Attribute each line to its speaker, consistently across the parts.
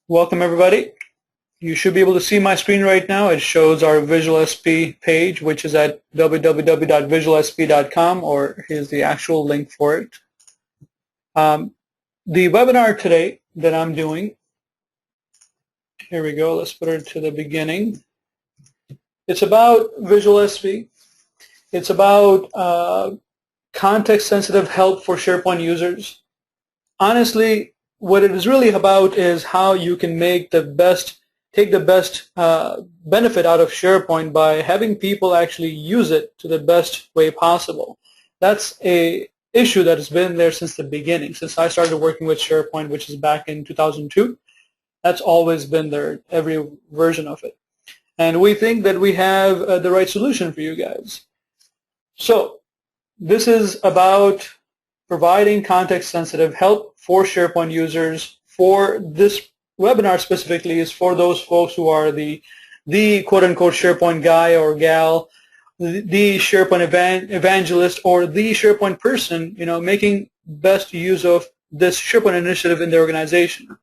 Speaker 1: Welcome everybody. You should be able to see my screen right now. It shows our VisualSP page, which is at www.visualsp.com, or here's the actual link for it. The webinar today that I'm doing, here we go, let's put it to the beginning. It's about VisualSP. It's about context-sensitive help for SharePoint users. Honestly, what it is really about is how you can make the best, take the best benefit out of SharePoint by having people actually use it to the best way possible. That's a issue that has been there since the beginning, since I started working with SharePoint, which is back in 2002. That's always been there, every version of it. And we think that we have the right solution for you guys. So this is about providing context-sensitive help for SharePoint users. For this webinar specifically is for those folks who are the quote-unquote SharePoint guy or gal, the SharePoint evangelist, or the SharePoint person, making best use of this SharePoint initiative in their organization.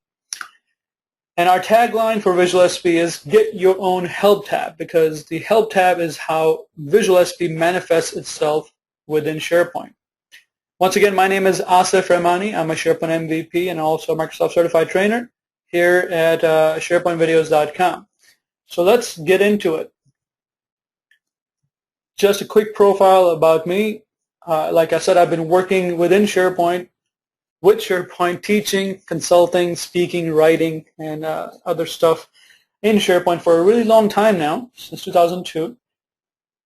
Speaker 1: And our tagline for VisualSP is get your own help tab, because the help tab is how VisualSP manifests itself within SharePoint. Once again, my name is Asif Rahmani. I'm a SharePoint MVP and also a Microsoft Certified Trainer here at SharePointVideos.com. So let's get into it. Just a quick profile about me. Like I said, I've been working within SharePoint, with SharePoint, teaching, consulting, speaking, writing, and other stuff in SharePoint for a really long time now, since 2002.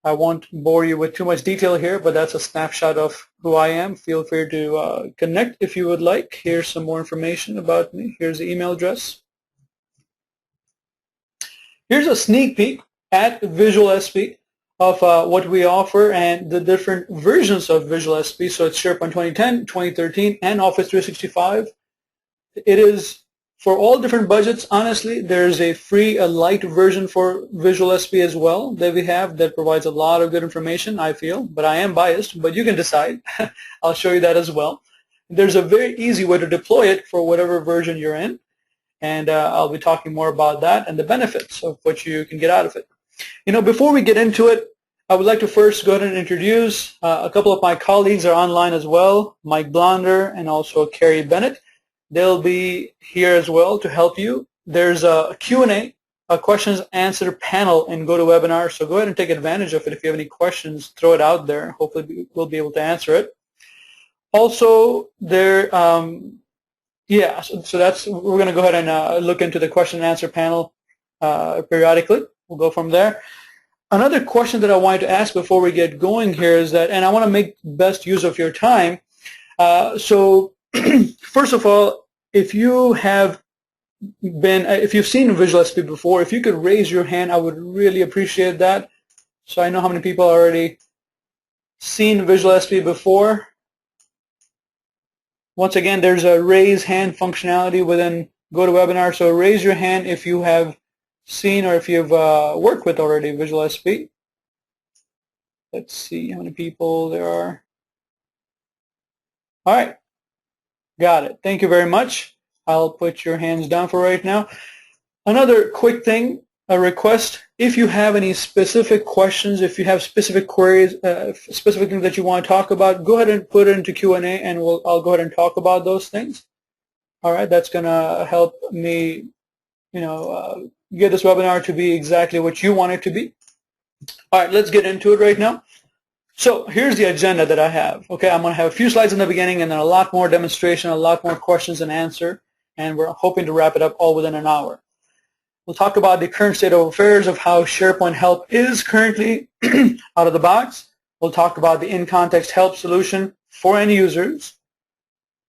Speaker 1: I won't bore you with too much detail here, but that's a snapshot of who I am. Feel free to connect if you would like. Here's some more information about me. Here's the email address. Here's a sneak peek at VisualSP of what we offer and the different versions of VisualSP. So it's SharePoint 2010, 2013, and Office 365. It is for all different budgets. Honestly, there's a free, light version for VisualSP as well that we have that provides a lot of good information, I feel, but I am biased, but you can decide. I'll show you that as well. There's a very easy way to deploy it for whatever version you're in, and I'll be talking more about that and the benefits of what you can get out of it. Before we get into it, I would like to first go ahead and introduce a couple of my colleagues are online as well, Mike Blonder and also Carrie Bennett. They'll be here as well to help you. There's a Q&A, a questions answer panel in GoToWebinar, so go ahead and take advantage of it. If you have any questions, throw it out there. Hopefully we'll be able to answer it. Also, there, so that's, we're going to go ahead and look into the question and answer panel periodically. We'll go from there. Another question that I wanted to ask before we get going here is that, and I want to make best use of your time, so first of all, if you've seen VisualSP before, if you could raise your hand, I would really appreciate that. So I know how many people already seen VisualSP before. Once again, there's a raise hand functionality within GoToWebinar, so raise your hand if you have seen or if you've worked with already VisualSP. Let's see how many people there are. All right. Got it. Thank you very much. I'll put your hands down for right now. Another quick thing, a request, if you have any specific questions, if you have specific queries, specific things that you want to talk about, go ahead and put it into Q&A and I'll go ahead and talk about those things. All right, that's going to help me, get this webinar to be exactly what you want it to be. All right, let's get into it right now. So here's the agenda that I have. Okay, I'm going to have a few slides in the beginning and then a lot more demonstration, a lot more questions and answer, and we're hoping to wrap it up all within an hour. We'll talk about the current state of affairs of how SharePoint help is currently out of the box. We'll talk about the in-context help solution for end users.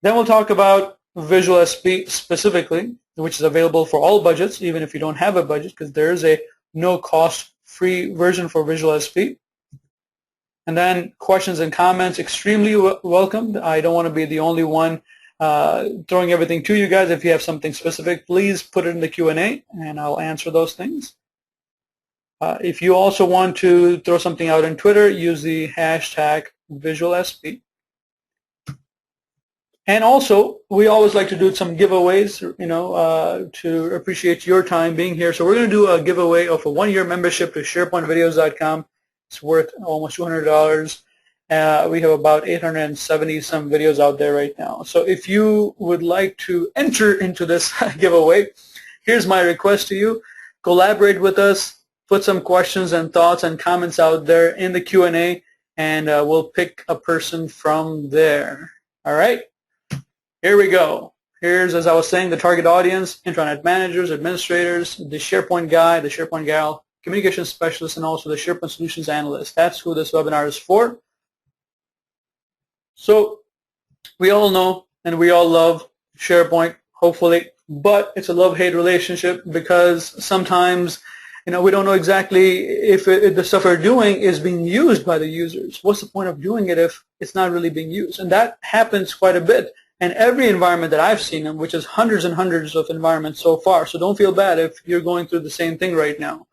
Speaker 1: Then we'll talk about VisualSP specifically, which is available for all budgets, even if you don't have a budget, because there is a no-cost free version for VisualSP. And then questions and comments, extremely welcomed. I don't want to be the only one throwing everything to you guys. If you have something specific, please put it in the Q&A, and I'll answer those things. If you also want to throw something out on Twitter, use the hashtag VisualSP. And also, we always like to do some giveaways, to appreciate your time being here. So we're going to do a giveaway of a 1-year membership to SharePointVideos.com. It's worth almost $200. We have about 870 some videos out there right now. So if you would like to enter into this giveaway, here's my request to you. Collaborate with us. Put some questions and thoughts and comments out there in the Q&A, and we'll pick a person from there. All right? Here we go. Here's, as I was saying, the target audience: intranet managers, administrators, the SharePoint guy, the SharePoint gal, communication specialist, and also the SharePoint solutions analyst. That's who this webinar is for. So we all know and we all love SharePoint, hopefully, but it's a love-hate relationship because sometimes we don't know exactly if the stuff we're doing is being used by the users. What's the point of doing it if it's not really being used? And that happens quite a bit. And every environment that I've seen, which is hundreds and hundreds of environments so far, so don't feel bad if you're going through the same thing right now.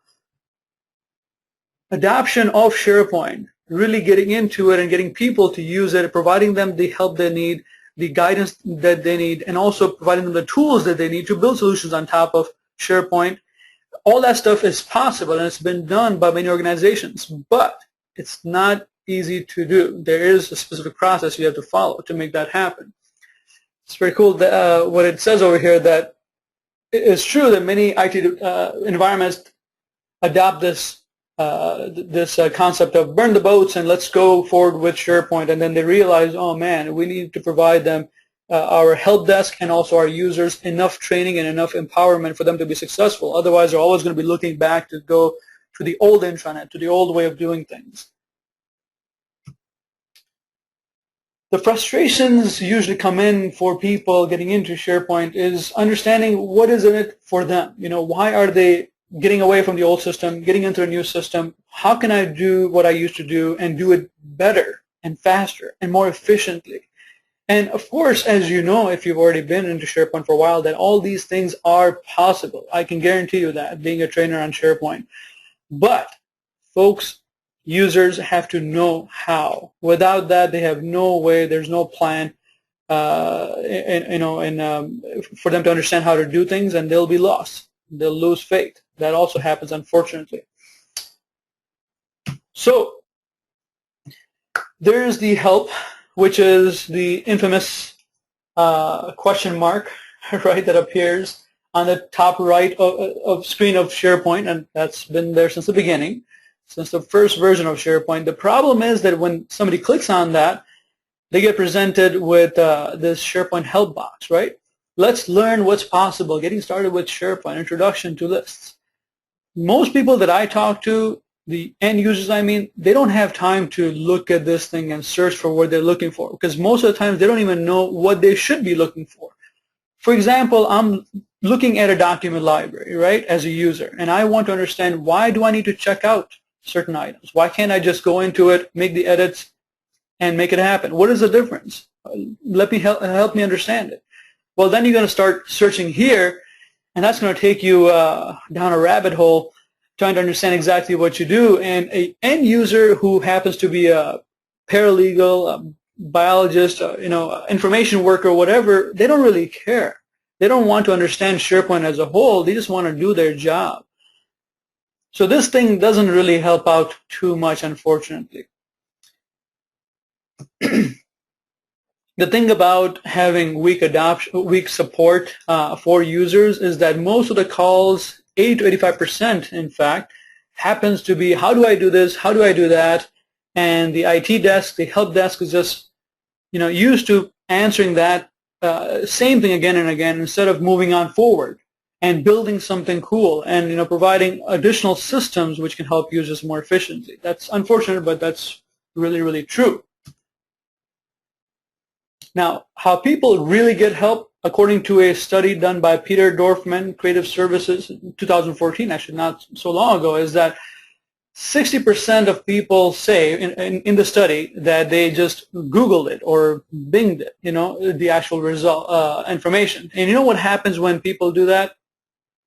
Speaker 1: Adoption of SharePoint, really getting into it and getting people to use it, providing them the help they need, the guidance that they need, and also providing them the tools that they need to build solutions on top of SharePoint. All that stuff is possible, and it's been done by many organizations, but it's not easy to do. There is a specific process you have to follow to make that happen. It's very cool that, what it says over here, that it's true that many IT environments adopt this concept of burn the boats and let's go forward with SharePoint, and then they realize, oh man, we need to provide them, our help desk and also our users, enough training and enough empowerment for them to be successful. Otherwise, they're always going to be looking back to go to the old intranet, to the old way of doing things. The frustrations usually come in for people getting into SharePoint is understanding what is in it for them. Why are they getting away from the old system, getting into a new system? How can I do what I used to do and do it better and faster and more efficiently? And of course, as you know, if you've already been into SharePoint for a while, that all these things are possible. I can guarantee you that, being a trainer on SharePoint. But folks, users have to know how. Without that, they have no way, there's no plan for them to understand how to do things, and they'll be lost. They'll lose faith. That also happens, unfortunately. So there's the help, which is the infamous question mark, right, that appears on the top right of screen of SharePoint, and that's been there since the beginning, since the first version of SharePoint. The problem is that when somebody clicks on that, they get presented with this SharePoint help box, right? Let's learn what's possible, getting started with SharePoint, introduction to lists. Most people that I talk to, the end users I mean, they don't have time to look at this thing and search for what they're looking for, because most of the times they don't even know what they should be looking for. For example, I'm looking at a document library, right, as a user, and I want to understand, why do I need to check out certain items? Why can't I just go into it, make the edits, and make it happen? What is the difference? Let me help me understand it. Well, then you're going to start searching here, and that's going to take you down a rabbit hole trying to understand exactly what you do. And an end user who happens to be a paralegal, a biologist, information worker, whatever, they don't really care. They don't want to understand SharePoint as a whole. They just want to do their job. So this thing doesn't really help out too much, unfortunately. The thing about having weak support for users is that most of the calls, 80 to 85%, in fact, happens to be, how do I do this? How do I do that? And the IT desk, the help desk, is just used to answering that same thing again and again, instead of moving on forward and building something cool and providing additional systems which can help users more efficiently. That's unfortunate, but that's really, really true. Now, how people really get help, according to a study done by Peter Dorfman, Creative Services, in 2014, actually not so long ago, is that 60% of people say in the study that they just Googled it or Binged it, the actual result, information. And you know what happens when people do that?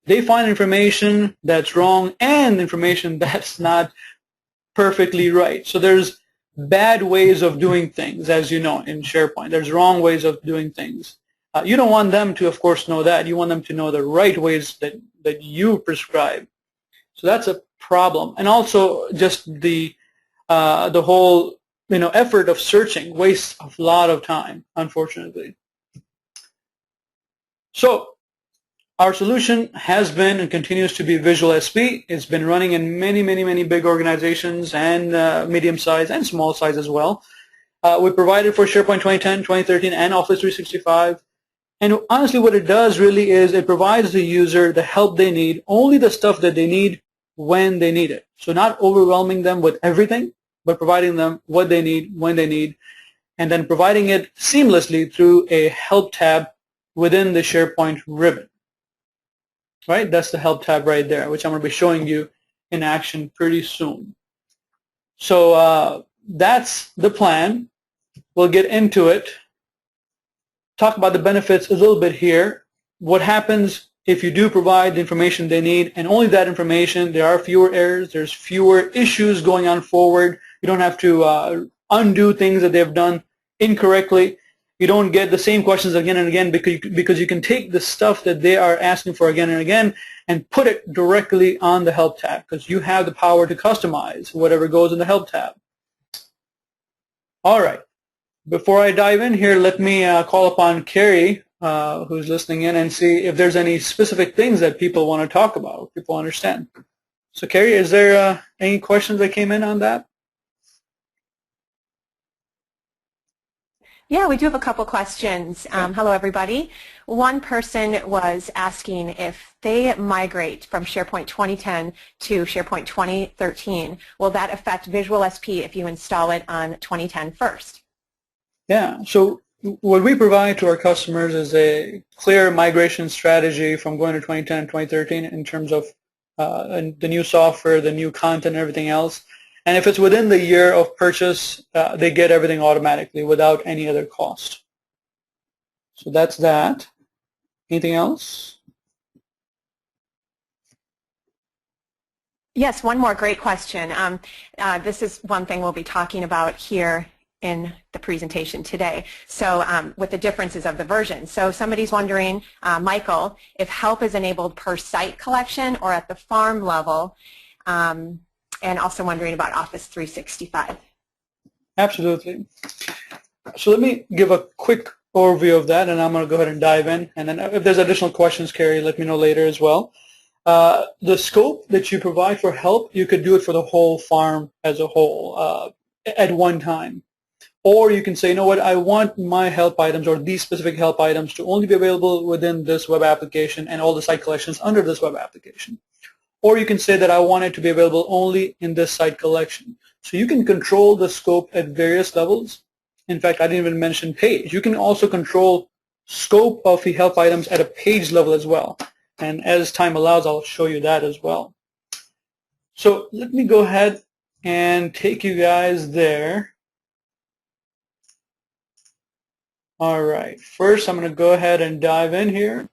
Speaker 1: They find information that's wrong and information that's not perfectly right. So there's bad ways of doing things, as you know, in SharePoint. There's wrong ways of doing things. You don't want them to, of course, know that. You want them to know the right ways that you prescribe. So that's a problem. And also just the whole effort of searching wastes a lot of time, unfortunately. So our solution has been and continues to be VisualSP. It's been running in many, many, many big organizations and medium size and small size as well. We provide it for SharePoint 2010, 2013, and Office 365. And honestly, what it does really is it provides the user the help they need, only the stuff that they need when they need it. So not overwhelming them with everything, but providing them what they need when they need, and then providing it seamlessly through a help tab within the SharePoint ribbon. Right? That's the help tab right there, which I'm going to be showing you in action pretty soon. So that's the plan. We'll get into it. Talk about the benefits a little bit here. What happens if you do provide the information they need, and only that information? There are fewer errors. There's fewer issues going on forward. You don't have to undo things that they've done incorrectly. You don't get the same questions again and again because you can take the stuff that they are asking for again and again and put it directly on the help tab, because you have the power to customize whatever goes in the help tab. All right. Before I dive in here, let me call upon Carrie, who's listening in, and see if there's any specific things that people want to talk about, people understand. So Carrie, is there any questions that came in on that?
Speaker 2: Yeah, we do have a couple questions. Hello, everybody. One person was asking if they migrate from SharePoint 2010 to SharePoint 2013, will that affect VisualSP if you install it on 2010 first?
Speaker 1: Yeah, so what we provide to our customers is a clear migration strategy from going to 2010 and 2013 in terms of the new software, the new content, and everything else. And if it's within the year of purchase, they get everything automatically without any other cost. So that's that. Anything else?
Speaker 2: Yes, one more great question. This is one thing we'll be talking about here in the presentation today. So with the differences of the versions. So somebody's wondering, Michael, if help is enabled per site collection or at the farm level, and also wondering about Office 365.
Speaker 1: Absolutely. So let me give a quick overview of that, and I'm going to go ahead and dive in. And then if there's additional questions, Carrie, let me know later as well. The scope that you provide for help, you could do it for the whole farm as a whole at one time. Or you can say, you know what, I want my help items or these specific help items to only be available within this web application and all the site collections under this web application. Or you can say that I want it to be available only in this site collection. So you can control the scope at various levels. In fact, I didn't even mention page. You can also control scope of the help items at a page level as well. And as time allows, I'll show you that as well. So let me go ahead and take you guys there. All right. First, I'm going to go ahead and dive in here.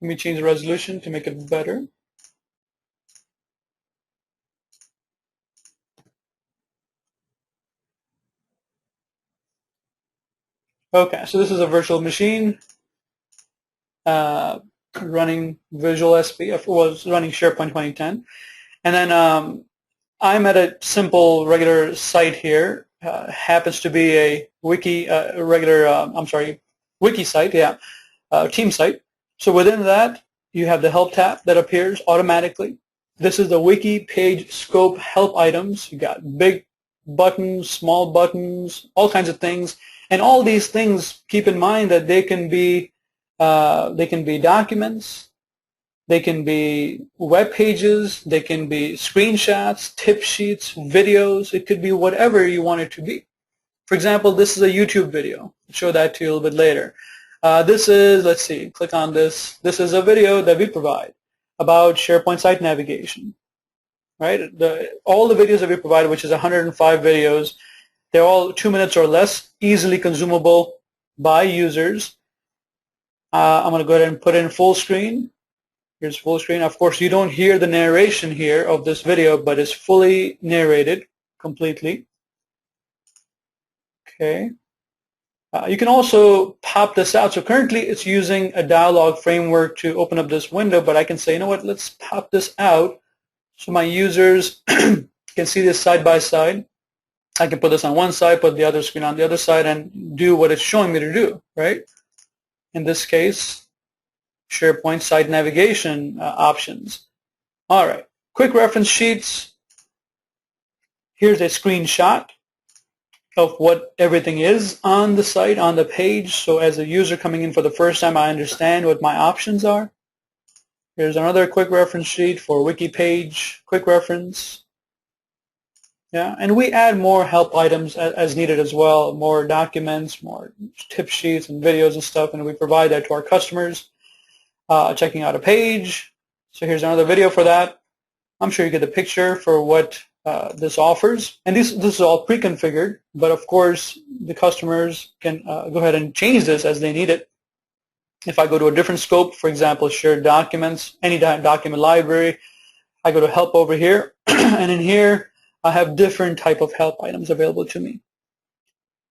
Speaker 1: Let me change the resolution to make it better. Okay, so this is a virtual machine running VisualSP, was running SharePoint 2010. And then I'm at a simple regular site here. Happens to be a wiki, wiki site, yeah, team site. So within that, you have the help tab that appears automatically. This is the wiki page scope help items. You got big buttons, small buttons, all kinds of things. And all these things, keep in mind that they can be documents, they can be web pages, they can be screenshots, tip sheets, videos. It could be whatever you want it to be. For example, this is a YouTube video. I'll show that to you a little bit later. This is, let's see, click on this. This is a video that we provide about SharePoint site navigation. Right? All the videos that we provide, which is 105 videos, they're all 2 minutes or less, easily consumable by users. I'm going to go ahead and put in full screen. Here's full screen. Of course, you don't hear the narration here of this video, but it's fully narrated completely. Okay. You can also pop this out. So currently it's using a dialog framework to open up this window, but I can say, you know what, let's pop this out so my users can see this side by side. I can put this on one side, put the other screen on the other side, and do what it's showing me to do, right? In this case, SharePoint site navigation options. All right, quick reference sheets. Here's a screenshot of what everything is on the site, on the page. So as a user coming in for the first time, I understand what my options are. Here's another quick reference sheet for wiki page, quick reference. Yeah, and we add more help items as needed as well, more documents, more tip sheets and videos and stuff, and we provide that to our customers. Checking out a page. So here's another video for that. I'm sure you get the picture for what this offers. And this is all pre-configured, but of course the customers can go ahead and change this as they need it. If I go to a different scope, for example, shared documents, any document library, I go to help over here, and in here I have different type of help items available to me.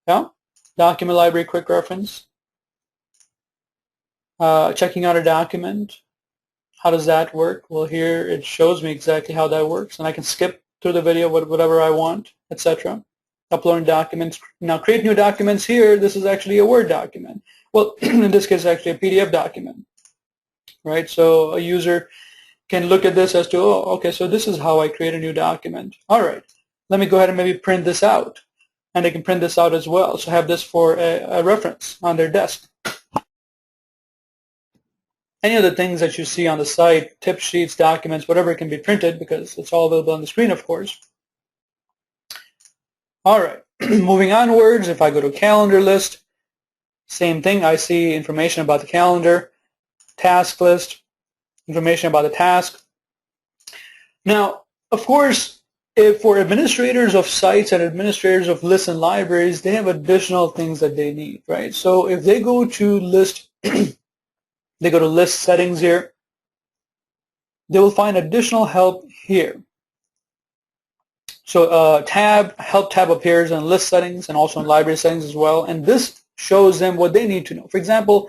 Speaker 1: Yeah, document library quick reference, checking out a document. How does that work? Well, here it shows me exactly how that works, and I can skip through the video whatever I want, etc. Uploading documents. Now create new documents here. This is actually a Word document. Well, in this case, it's actually a PDF document, right? So a user can look at this as to, oh, okay, so this is how I create a new document. All right, let me go ahead and maybe print this out. And they can print this out as well. So have this for a reference on their desk. Any of the things that you see on the site, tip sheets, documents, whatever can be printed because it's all available on the screen, of course. All right, moving onwards, if I go to calendar list, same thing. I see information about the calendar, task list, information about the task. Now, of course, if for administrators of sites and administrators of lists and libraries, they have additional things that they need, right? So if they go to list, they go to list settings here, they will find additional help here. So help tab appears in list settings and also in library settings as well, and this shows them what they need to know. For example,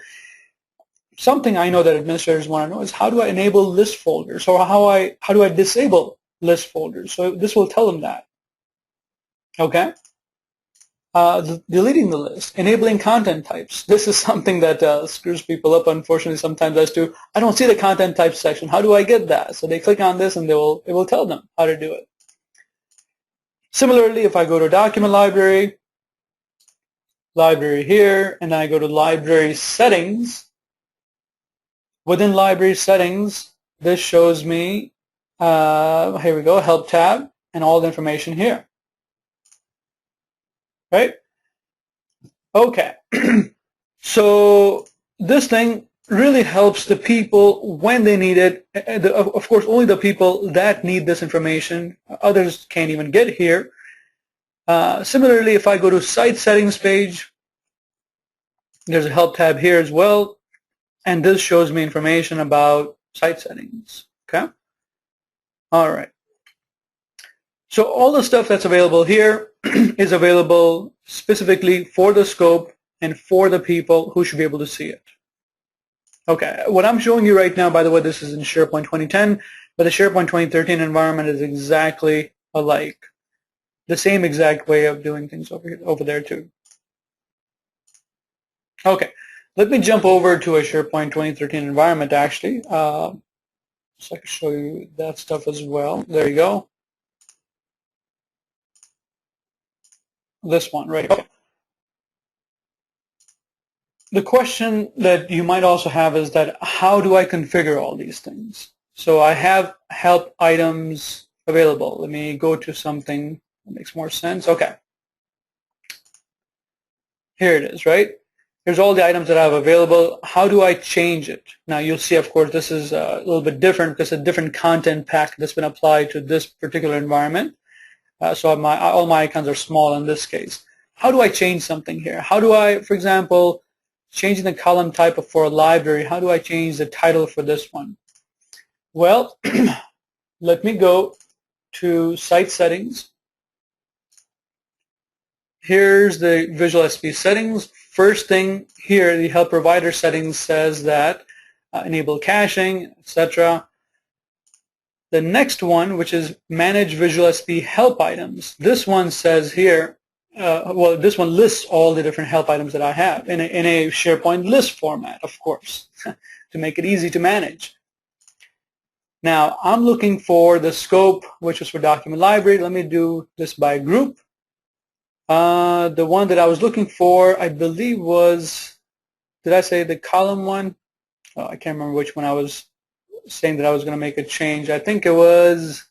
Speaker 1: something I know that administrators want to know is how do I enable list folders, or how do I disable list folders? So this will tell them that. Okay. Deleting the list, enabling content types. This is something that screws people up, unfortunately, sometimes as to, I don't see the content types section. How do I get that? So they click on this and it will tell them how to do it. Similarly, if I go to document library here, and then I go to library settings, within library settings, this shows me, here we go, help tab, and all the information here. Right? Okay. So this thing really helps the people when they need it. Of course, only the people that need this information. Others can't even get here. Similarly, if I go to site settings page, there's a help tab here as well. And this shows me information about site settings. Okay? All right. So all the stuff that's available here is available specifically for the scope and for the people who should be able to see it. Okay, what I'm showing you right now, by the way, this is in SharePoint 2010, but the SharePoint 2013 environment is exactly alike. The same exact way of doing things over there too. Okay, let me jump over to a SharePoint 2013 environment actually, so I can show you that stuff as well. There you go. This one right here. The question that you might also have is that how do I configure all these things? So I have help items available. Let me go to something that makes more sense. Okay. Here it is, right? Here's all the items that I have available. How do I change it? Now you'll see, of course, this is a little bit different because a different content pack that's been applied to this particular environment. So all my icons are small in this case. How do I change something here? How do I, for example, changing the column type for a library, how do I change the title for this one? Well, let me go to Site Settings. Here's the VisualSP settings. First thing here, the help provider settings says that enable caching, etc. The next one, which is manage VisualSP help items, this one says here, well, this one lists all the different help items that I have in a SharePoint list format, of course, to make it easy to manage. Now, I'm looking for the scope, which is for document library. Let me do this by group. The one that I was looking for, I believe was, did I say the column one? Oh, I can't remember which one I was saying that I was going to make a change. I think it was,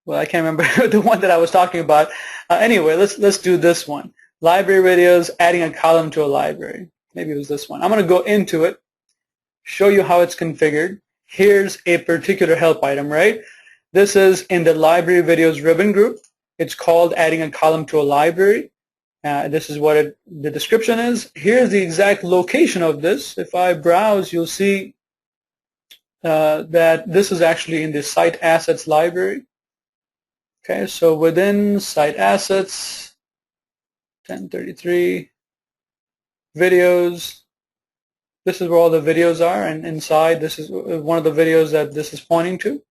Speaker 1: well, I can't remember the one that I was talking about. Anyway, let's do this one. Library videos, adding a column to a library. Maybe it was this one. I'm going to go into it, show you how it's configured. Here's a particular help item, right? This is in the library videos ribbon group. It's called adding a column to a library. This is what the description is. Here's the exact location of this. If I browse, you'll see that this is actually in the Site Assets library. Okay, so within Site Assets, 1033, videos, this is where all the videos are, and inside this is one of the videos that this is pointing to.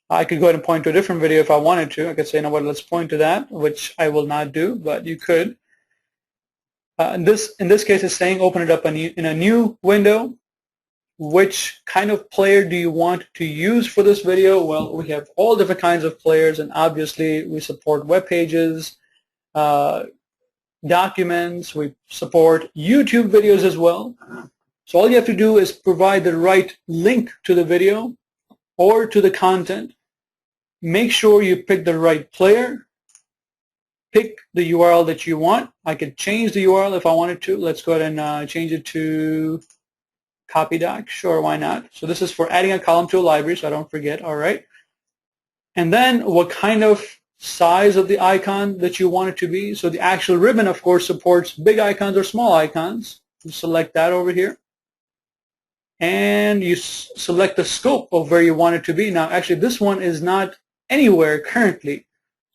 Speaker 1: I could go ahead and point to a different video if I wanted to. I could say, you know what, let's point to that, which I will not do, but you could. In this case, it's saying open it up in a new window. Which kind of player do you want to use for this video? Well, we have all different kinds of players, and obviously we support web pages, documents, we support YouTube videos as well. So all you have to do is provide the right link to the video or to the content. Make sure you pick the right player. Pick the URL that you want. I could change the URL if I wanted to. Let's go ahead and change it to copy doc. Sure, why not? So this is for adding a column to a library, so I don't forget. All right. And then what kind of size of the icon that you want it to be. So the actual ribbon, of course, supports big icons or small icons. You select that over here. And you select the scope of where you want it to be. Now, actually, this one is not anywhere currently.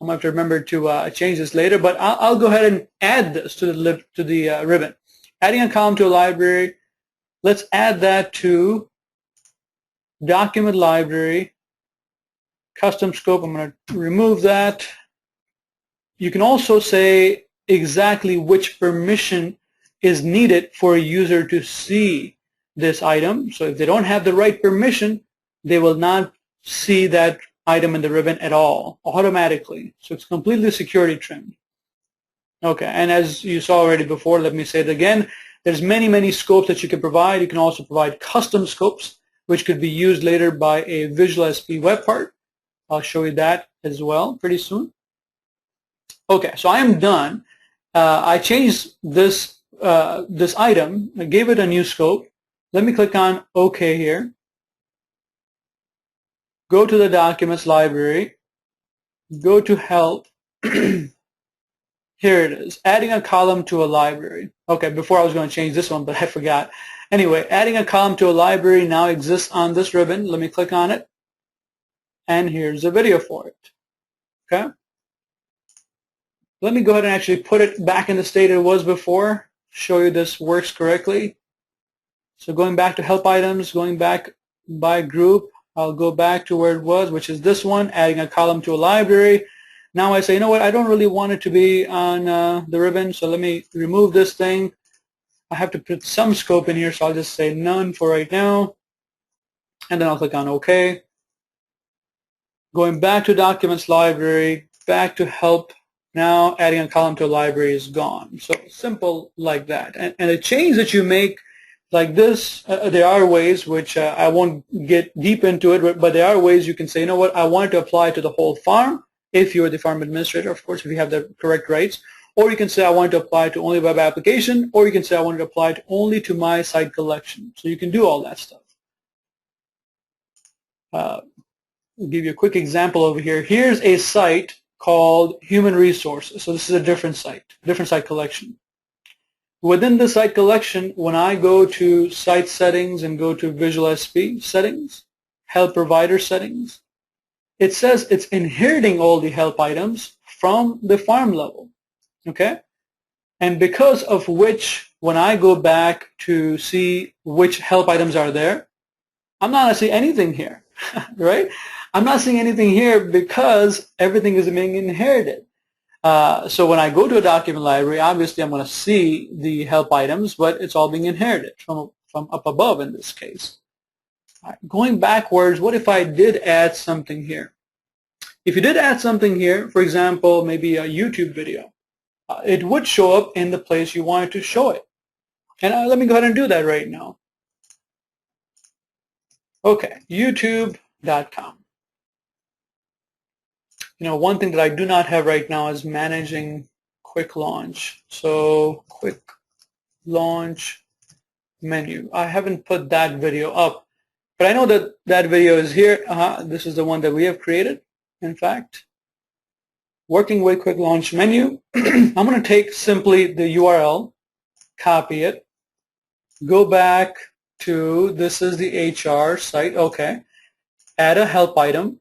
Speaker 1: I might have to remember to change this later, but I'll go ahead and add this to the ribbon. Adding a column to a library. Let's add that to document library, custom scope. I'm going to remove that. You can also say exactly which permission is needed for a user to see this item. So if they don't have the right permission, they will not see that item in the ribbon at all, automatically. So it's completely security trimmed. Okay, and as you saw already before, let me say it again. There's many scopes that you can provide. You can also provide custom scopes, which could be used later by a VisualSP web part. I'll show you that as well pretty soon. Okay, so I am done. I changed this item. I gave it a new scope. Let me click on OK here. Go to the Documents library. Go to Help. Here it is, adding a column to a library. Okay, before I was going to change this one, but I forgot. Anyway, adding a column to a library now exists on this ribbon. Let me click on it. And here's a video for it. Okay. Let me go ahead and actually put it back in the state it was before, show you this works correctly. So going back to help items, going back by group, I'll go back to where it was, which is this one, adding a column to a library. Now I say, you know what, I don't really want it to be on the ribbon, so let me remove this thing. I have to put some scope in here, so I'll just say none for right now. And then I'll click on OK. Going back to Documents library, back to Help. Now adding a column to a library is gone. So simple like that. And the change that you make like this, there are ways which I won't get deep into it, but there are ways you can say, you know what, I want it to apply to the whole farm. If you're the farm administrator, of course, if you have the correct rights. Or you can say I want it to apply to only web application, or you can say I want it to apply to only to my site collection. So you can do all that stuff. I'll give you a quick example over here. Here's a site called Human Resources. So this is a different site collection. within the site collection, when I go to site settings and go to VisualSP settings, help provider settings, it says it's inheriting all the help items from the farm level, okay? And because of which, when I go back to see which help items are there, I'm not seeing anything here, right? I'm not seeing anything here because everything is being inherited. So when I go to a document library, obviously I'm going to see the help items, but it's all being inherited from up above in this case. All right, going backwards, what if I did add something here? If you did add something here, for example, maybe a YouTube video, it would show up in the place you wanted to show it. And let me go ahead and do that right now. Okay, youtube.com. One thing that I do not have right now is managing quick launch. So quick launch menu. I haven't put that video up, but I know that that video is here. This is the one that we have created, in fact. Working with quick launch menu. I'm going to take simply the URL, copy it, go back to, this is the HR site, okay. Add a help item.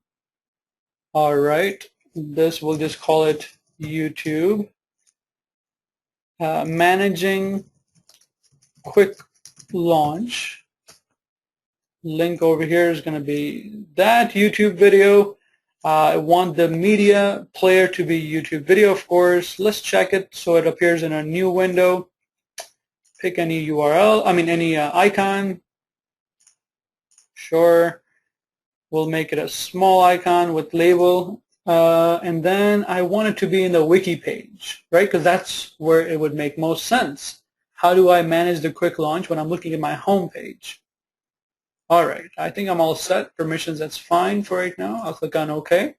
Speaker 1: All right, this we'll just call it YouTube. Managing quick launch. Link over here is going to be that YouTube video. I want the media player to be YouTube video, of course. Let's check it so it appears in a new window. Pick any URL, any icon. Sure. We'll make it a small icon with label, and then I want it to be in the wiki page, right? Because that's where it would make most sense. How do I manage the quick launch when I'm looking at my home page? All right, I think I'm all set. Permissions, that's fine for right now. I'll click on OK.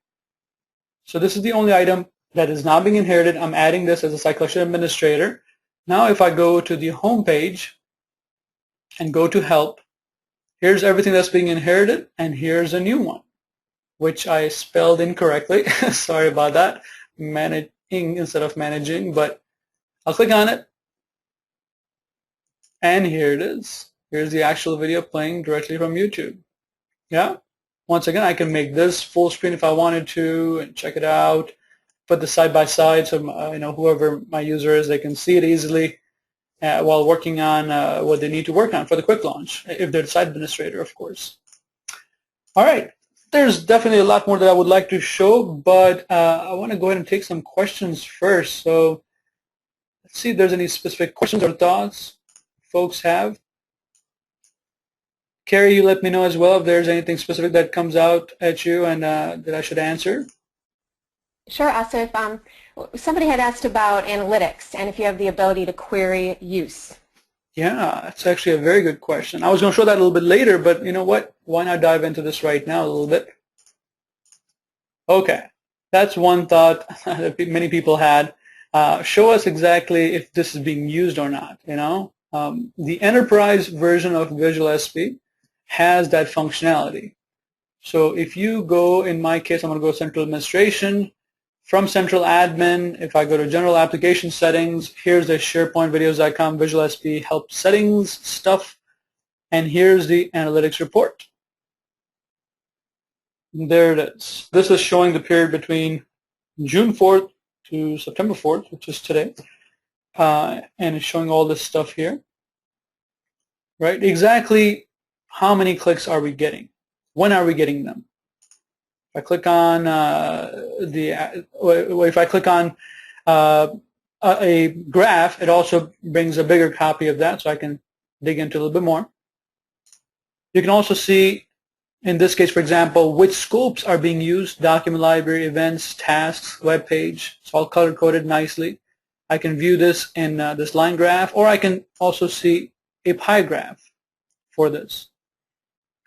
Speaker 1: So this is the only item that is not being inherited. I'm adding this as a site collection administrator. Now if I go to the home page and go to help, here's everything that's being inherited, and here's a new one, which I spelled incorrectly. Sorry about that. Managing instead of managing, but I'll click on it, and here it is. Here's the actual video playing directly from YouTube. Yeah. Once again, I can make this full screen if I wanted to and check it out. Put the side by side so whoever my user is, they can see it easily. While working on what they need to work on for the quick launch, if they're the site administrator, of course. All right, there's definitely a lot more that I would like to show, but I want to go ahead and take some questions first. So let's see if there's any specific questions or thoughts folks have. Carrie, you let me know as well if there's anything specific that comes out at you and that I should answer.
Speaker 2: Sure, Asif. Somebody had asked about analytics and if you have the ability to query use.
Speaker 1: Yeah, that's actually a very good question. I was going to show that a little bit later, but you know what? Why not dive into this right now a little bit? Okay, that's one thought that many people had. Show us exactly if this is being used or not. The enterprise version of VisualSP has that functionality. So if you go, in my case, I'm going to go Central Administration. From Central Admin, if I go to General Application Settings, here's the SharePoint.videos.com VisualSP Help Settings stuff, and here's the Analytics report. There it is. This is showing the period between June 4th to September 4th, which is today, and it's showing all this stuff here, right? Exactly how many clicks are we getting? When are we getting them? If I click on if I click on a graph, it also brings a bigger copy of that, so I can dig into a little bit more. You can also see, in this case, for example, which scopes are being used: document library, events, tasks, web page. It's all color-coded nicely. I can view this in this line graph, or I can also see a pie graph for this.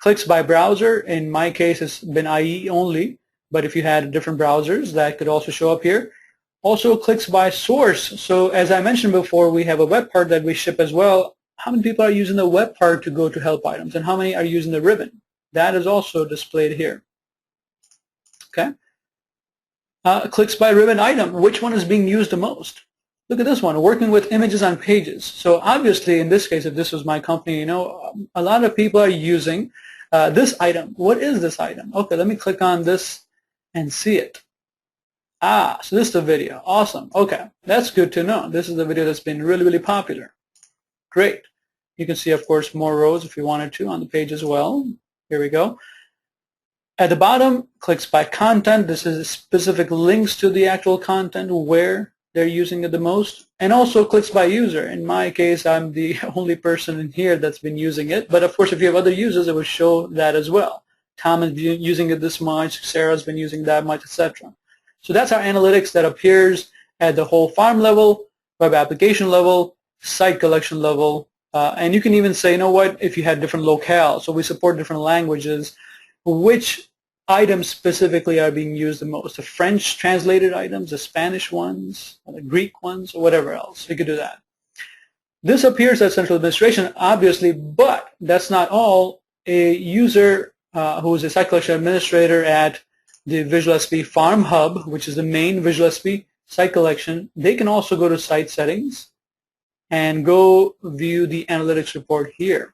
Speaker 1: Clicks by browser, in my case it's been IE only, but if you had different browsers that could also show up here. Also clicks by source, so as I mentioned before, we have a web part that we ship as well. How many people are using the web part to go to help items, and how many are using the ribbon? That is also displayed here. Okay. Clicks by ribbon item, which one is being used the most? Look at this one, working with images on pages. So obviously, in this case, if this was my company, a lot of people are using this item. What is this item? Okay, let me click on this and see it. So this is the video. Awesome. Okay, that's good to know. This is the video that's been really, really popular. Great. You can see, of course, more rows if you wanted to on the page as well. Here we go. At the bottom, clicks by content. This is specific links to the actual content where they're using it the most, and also clicks by user. In my case, I'm the only person in here that's been using it, but of course if you have other users, it will show that as well. Tom has been using it this much, Sarah's been using that much, etc. So that's our analytics that appears at the whole farm level, web application level, site collection level, and you can even say, you know what, if you had different locales, so we support different languages, which items specifically are being used the most, the French translated items, the Spanish ones, the Greek ones, or whatever else. You could do that. This appears at central administration, obviously, but that's not all. A user who is a site collection administrator at the VisualSP Farm Hub, which is the main VisualSP site collection, they can also go to site settings and go view the analytics report here.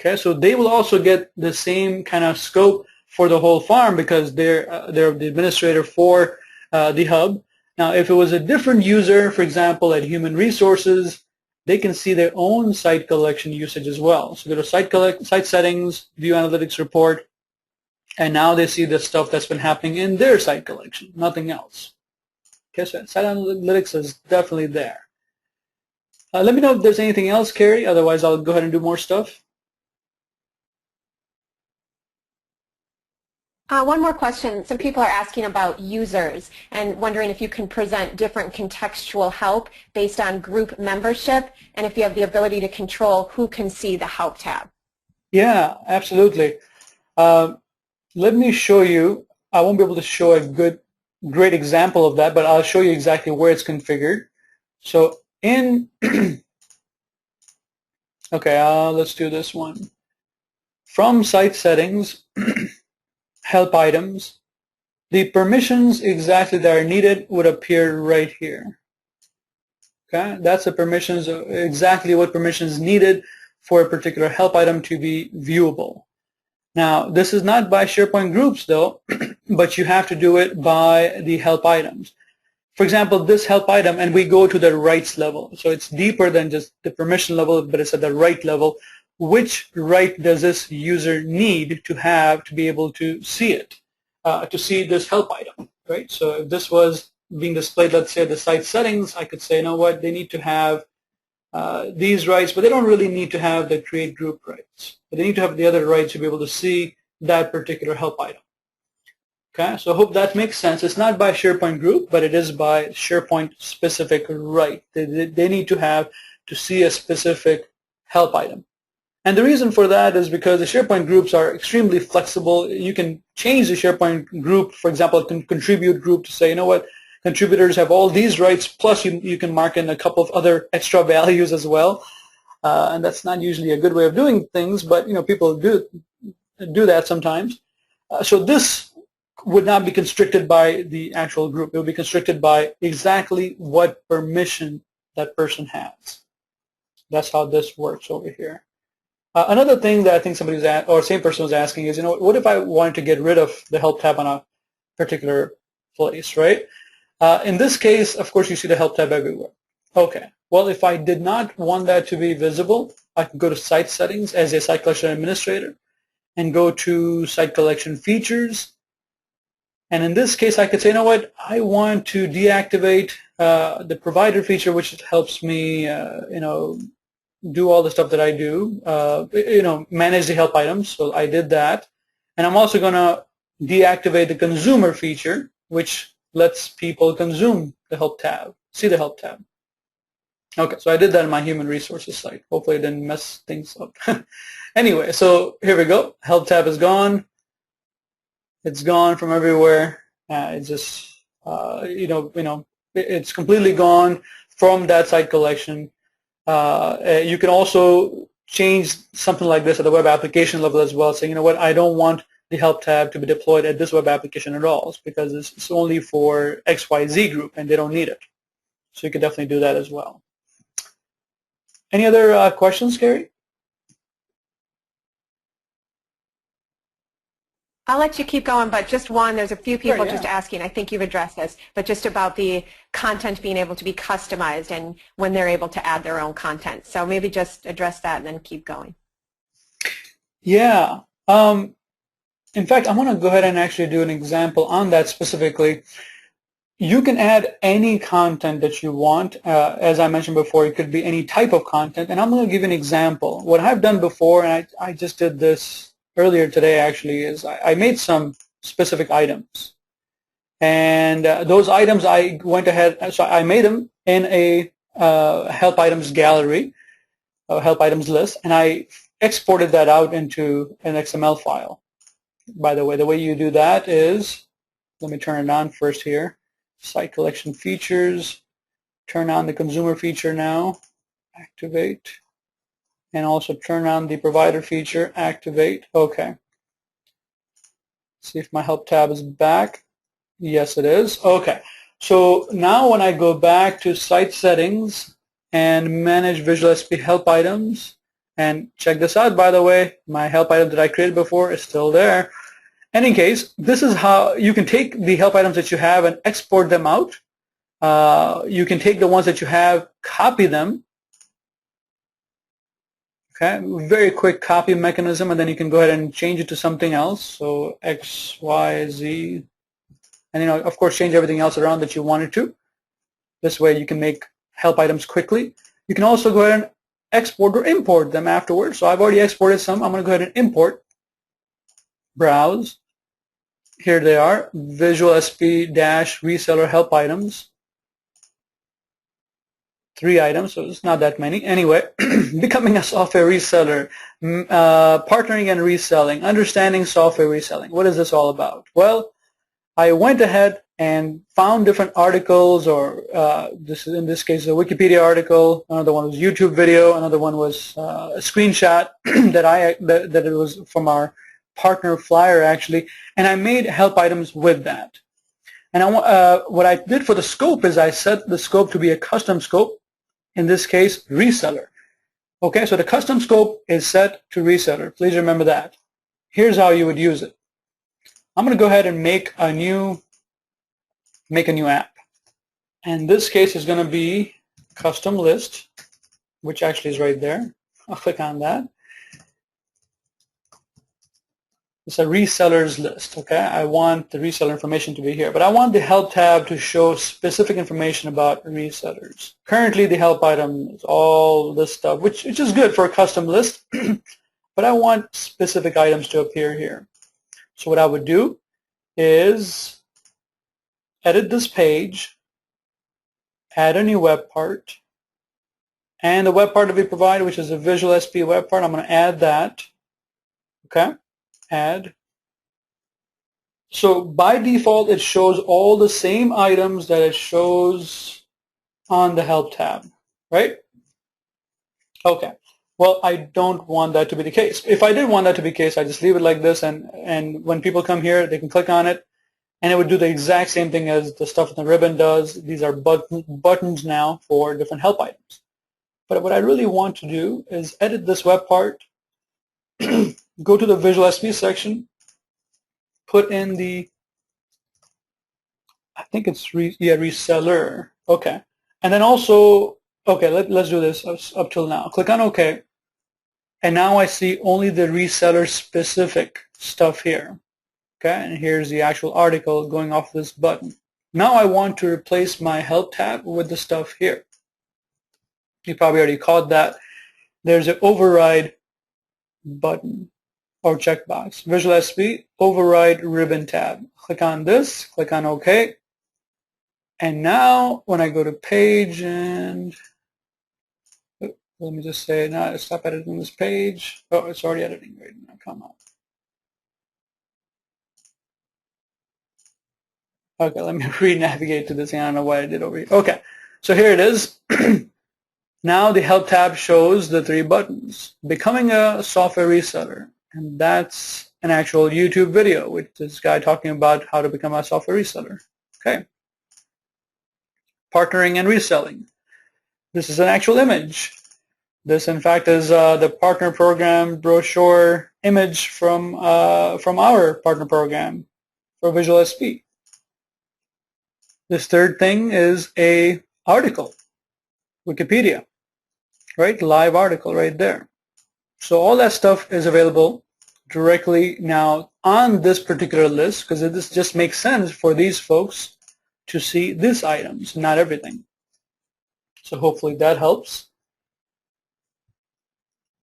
Speaker 1: Okay, so they will also get the same kind of scope for the whole farm because they're the administrator for the hub. Now, if it was a different user, for example, at Human Resources, they can see their own site collection usage as well. So go to site settings, view analytics report, and now they see the stuff that's been happening in their site collection, nothing else. Okay, so site analytics is definitely there. Let me know if there's anything else, Carrie. Otherwise, I'll go ahead and do more stuff.
Speaker 2: One more question. Some people are asking about users and wondering if you can present different contextual help based on group membership and if you have the ability to control who can see the Help tab.
Speaker 1: Yeah, absolutely. Let me show you. I won't be able to show a great example of that, but I'll show you exactly where it's configured. So in, okay, let's do this one. From site settings, help items, the permissions exactly that are needed would appear right here. Okay, that's the permissions, exactly what permissions needed for a particular help item to be viewable. Now, this is not by SharePoint groups though, but you have to do it by the help items. For example, this help item, and we go to the rights level. So it's deeper than just the permission level, but it's at the right level. Which right does this user need to have to be able to see it, to see this help item, right? So if this was being displayed, let's say, the site settings, I could say, you know what, they need to have these rights, but they don't really need to have the create group rights. But they need to have the other rights to be able to see that particular help item. Okay, so I hope that makes sense. It's not by SharePoint group, but it is by SharePoint specific right. They need to have to see a specific help item. And the reason for that is because the SharePoint groups are extremely flexible. You can change the SharePoint group, for example, contribute group to say, you know what, contributors have all these rights, plus you can mark in a couple of other extra values as well. And that's not usually a good way of doing things, but people do that sometimes. So this would not be constricted by the actual group. It would be constricted by exactly what permission that person has. That's how this works over here. Another thing that I think somebody's or same person was asking is, what if I wanted to get rid of the help tab on a particular place, right? In this case, of course, you see the help tab everywhere. Okay. Well, if I did not want that to be visible, I can go to site settings as a site collection administrator and go to site collection features. And in this case, I could say, you know what, I want to deactivate the provider feature, which helps me, do all the stuff that I do, manage the help items. So I did that. And I'm also going to deactivate the consumer feature, which lets people consume the help tab, see the help tab. Okay, so I did that in my human resources site. Hopefully it didn't mess things up. Anyway, so here we go. Help tab is gone. It's gone from everywhere. It's just, it's completely gone from that site collection. You can also change something like this at the web application level as well, saying, you know what, I don't want the help tab to be deployed at this web application at all because it's only for XYZ group and they don't need it. So you could definitely do that as well. Any other questions, Gary?
Speaker 2: I'll let you keep going, but just one, there's a few people
Speaker 1: Sure, yeah.
Speaker 2: just asking, I think you've addressed this, but just about the content being able to be customized and when they're able to add their own content. So maybe just address that and then keep going.
Speaker 1: Yeah. In fact, I'm going to go ahead and actually do an example on that specifically. You can add any content that you want. As I mentioned before, it could be any type of content. And I'm going to give you an example. What I've done before, and I just did this earlier today actually, is I made some specific items. And those items I went ahead, so I made them in a help items gallery, help items list, and I exported that out into an XML file. By the way you do that is, let me turn it on first here. Site collection features, turn on the consumer feature now, activate, and also turn on the provider feature, activate. Okay. See if my help tab is back. Yes, it is. Okay. So now when I go back to site settings and manage VisualSP help items, and check this out, by the way, my help item that I created before is still there. In any case, this is how you can take the help items that you have and export them out. You can take the ones that you have, copy them. Okay, very quick copy mechanism, and then you can go ahead and change it to something else. So X, Y, Z, and of course, change everything else around that you wanted to. This way, you can make help items quickly. You can also go ahead and export or import them afterwards. So I've already exported some. I'm going to go ahead and import. Browse. Here they are, VisualSP-reseller help items. 3 items, so it's not that many. Anyway, becoming a software reseller, partnering and reselling, understanding software reselling. What is this all about? Well, I went ahead and found different articles, or this is in this case a Wikipedia article. Another one was a YouTube video. Another one was a screenshot that it was from our partner flyer actually, and I made help items with that. And what I did for the scope is I set the scope to be a custom scope. In this case, reseller. Okay, so the custom scope is set to reseller. Please remember that. Here's how you would use it. I'm going to go ahead and make a new app. And this case is going to be custom list, which actually is right there. I'll click on that. It's a resellers list, okay? I want the reseller information to be here, but I want the help tab to show specific information about resellers. Currently, the help item is all this stuff, which is good for a custom list, but I want specific items to appear here. So what I would do is edit this page, add a new web part, and the web part that we provide, which is a VisualSP web part, I'm going to add that, okay? Add. So by default, it shows all the same items that it shows on the help tab, right? Okay. Well, I don't want that to be the case. If I did want that to be the case, I just leave it like this, and when people come here, they can click on it, and it would do the exact same thing as the stuff the ribbon does. These are buttons now for different help items. But what I really want to do is edit this web part, go to the VisualSP section, put in the, I think it's reseller. Okay, and then also, okay, let's do this up till now. Click on OK, and now I see only the reseller specific stuff here. Okay, and here's the actual article going off this button. Now I want to replace my help tab with the stuff here. You probably already caught that. There's an override button or checkbox. VisualSP override ribbon tab. Click on this, click on OK. And now when I go to page and let me just say, now stop editing this page. Oh, it's already editing right now. Come on. Okay, let me re-navigate to this. I don't know what I did over here. Okay, so here it is. Now the help tab shows the 3 buttons. Becoming a software reseller. And that's an actual YouTube video with this guy talking about how to become a software reseller. Okay. partnering and reselling. This is an actual image. This, in fact, is the partner program brochure image from our partner program for VisualSP. This third thing is a article, Wikipedia, right? Live article right there. So all that stuff is available directly now on this particular list, because this just makes sense for these folks to see these items, not everything. So hopefully that helps.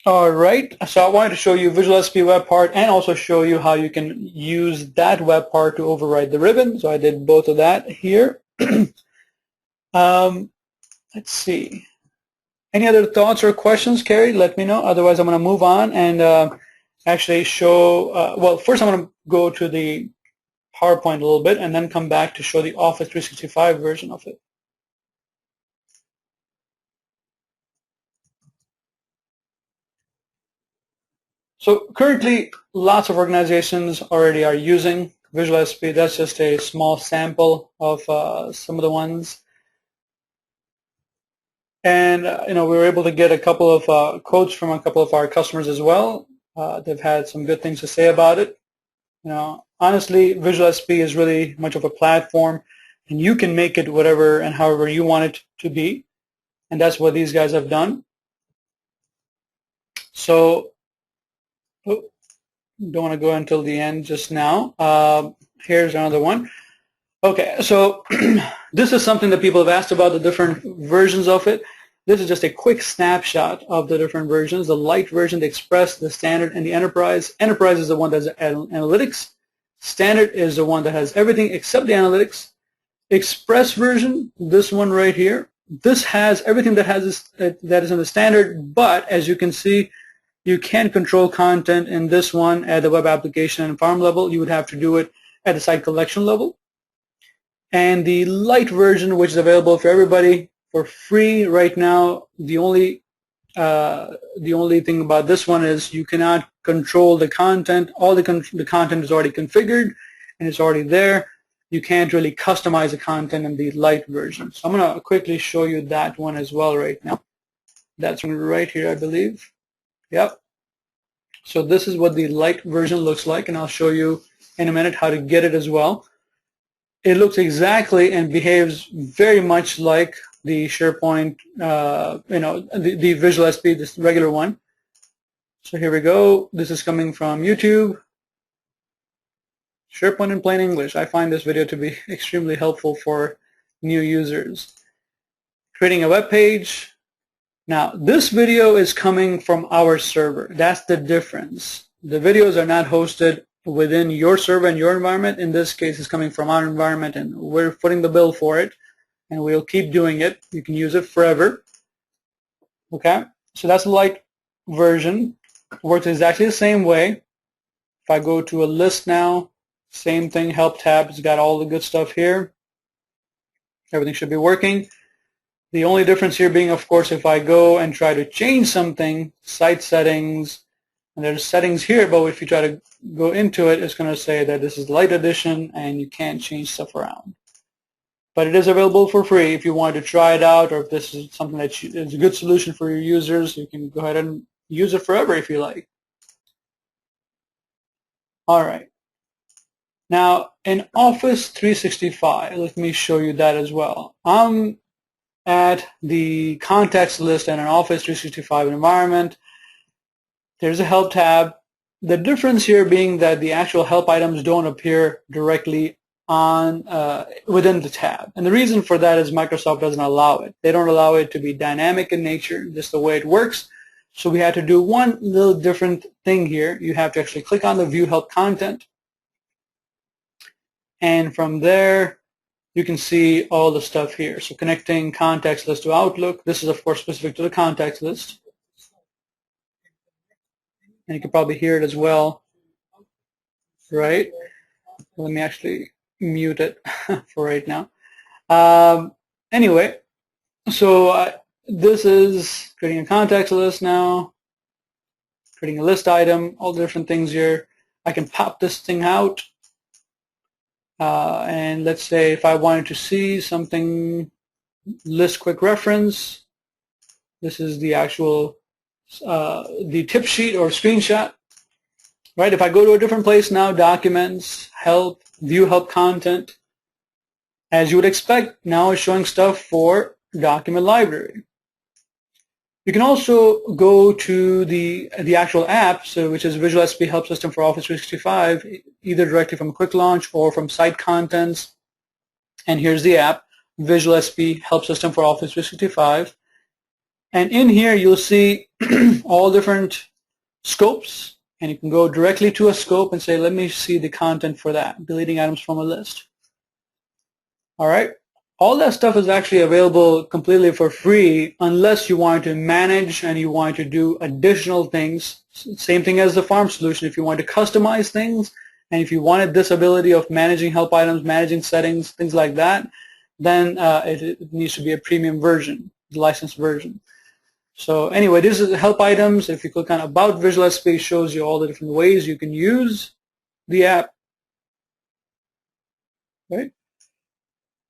Speaker 1: All right, so I wanted to show you VisualSP web part and also show you how you can use that web part to override the ribbon. So I did both of that here. Let's see. Any other thoughts or questions, Carrie? Let me know. Otherwise, I'm going to move on and actually show, well, first I'm going to go to the PowerPoint a little bit and then come back to show the Office 365 version of it. So currently, lots of organizations already are using VisualSP. That's just a small sample of some of the ones. And we were able to get a couple of quotes from a couple of our customers as well. They've had some good things to say about it. Honestly, VisualSP is really much of a platform, and you can make it whatever and however you want it to be. And that's what these guys have done. So, don't want to go until the end just now. Here's another one. Okay, so this is something that people have asked about, the different versions of it. This is just a quick snapshot of the different versions: the light version, the Express, the Standard, and the Enterprise. Enterprise is the one that has analytics. Standard is the one that has everything except the analytics. Express version, this one right here, this has everything that is in the Standard, but as you can see, you can control content in this one at the web application and farm level. You would have to do it at the site collection level. And the light version, which is available for everybody for free right now, the only thing about this one is you cannot control the content. All the content is already configured and it's already there. You can't really customize the content in the light version. So I'm going to quickly show you that one as well right now. That's right here, I believe. Yep. So this is what the light version looks like, and I'll show you in a minute how to get it as well. It looks exactly and behaves very much like the SharePoint, the VisualSP, this regular one. So here we go. This is coming from YouTube. SharePoint in plain English. I find this video to be extremely helpful for new users. Creating a web page. Now, this video is coming from our server. That's the difference. The videos are not hosted within your server and your environment. In this case, it's coming from our environment, and we're footing the bill for it, and we'll keep doing it. You can use it forever. Okay, so that's the light version. It works exactly the same way. If I go to a list now, same thing, Help tab, it's got all the good stuff here. Everything should be working. The only difference here being, of course, if I go and try to change something, site settings, and there's settings here, but if you try to go into it, it's going to say that this is light edition and you can't change stuff around. But it is available for free if you want to try it out, or if this is something that is a good solution for your users, you can go ahead and use it forever if you like. All right. Now, in Office 365, let me show you that as well. I'm at the context list in an Office 365 environment. There's a Help tab. The difference here being that the actual help items don't appear directly on within the tab. And the reason for that is Microsoft doesn't allow it. They don't allow it to be dynamic in nature, just the way it works. So we had to do one little different thing here. You have to actually click on the View Help Content. And from there, you can see all the stuff here. So connecting context list to Outlook. This is, of course, specific to the context list. And you can probably hear it as well, right? Let me actually mute it for right now. Anyway, so this is creating a context list now, creating a list item, all the different things here. I can pop this thing out. And let's say if I wanted to see something list quick reference. This is the actual the tip sheet or screenshot. Right? If I go to a different place now, documents, help, view help content, as you would expect, now it's showing stuff for document library. You can also go to the actual app, so which is VisualSP Help System for Office 365, either directly from Quick Launch or from Site Contents. And here's the app, VisualSP Help System for Office 365. And in here you'll see all different scopes, and you can go directly to a scope and say, let me see the content for that, deleting items from a list. All right. All that stuff is actually available completely for free unless you want to manage and you want to do additional things. Same thing as the farm solution. If you want to customize things and if you wanted this ability of managing help items, managing settings, things like that, then it needs to be a premium version, the licensed version. So anyway, this is help items. If you click on About VisualSP, it shows you all the different ways you can use the app. Right?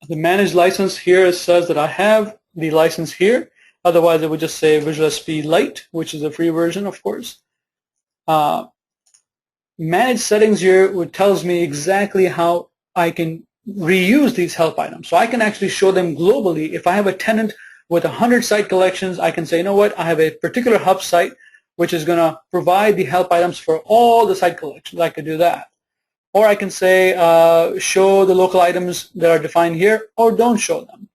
Speaker 1: The managed license here says that I have the license here. Otherwise, it would just say VisualSP Lite, which is a free version, of course. Managed settings here tells me exactly how I can reuse these help items. So I can actually show them globally. If I have a tenant with 100 site collections, I can say, you know what, I have a particular hub site which is going to provide the help items for all the site collections. I could do that. Or I can say, show the local items that are defined here, or don't show them.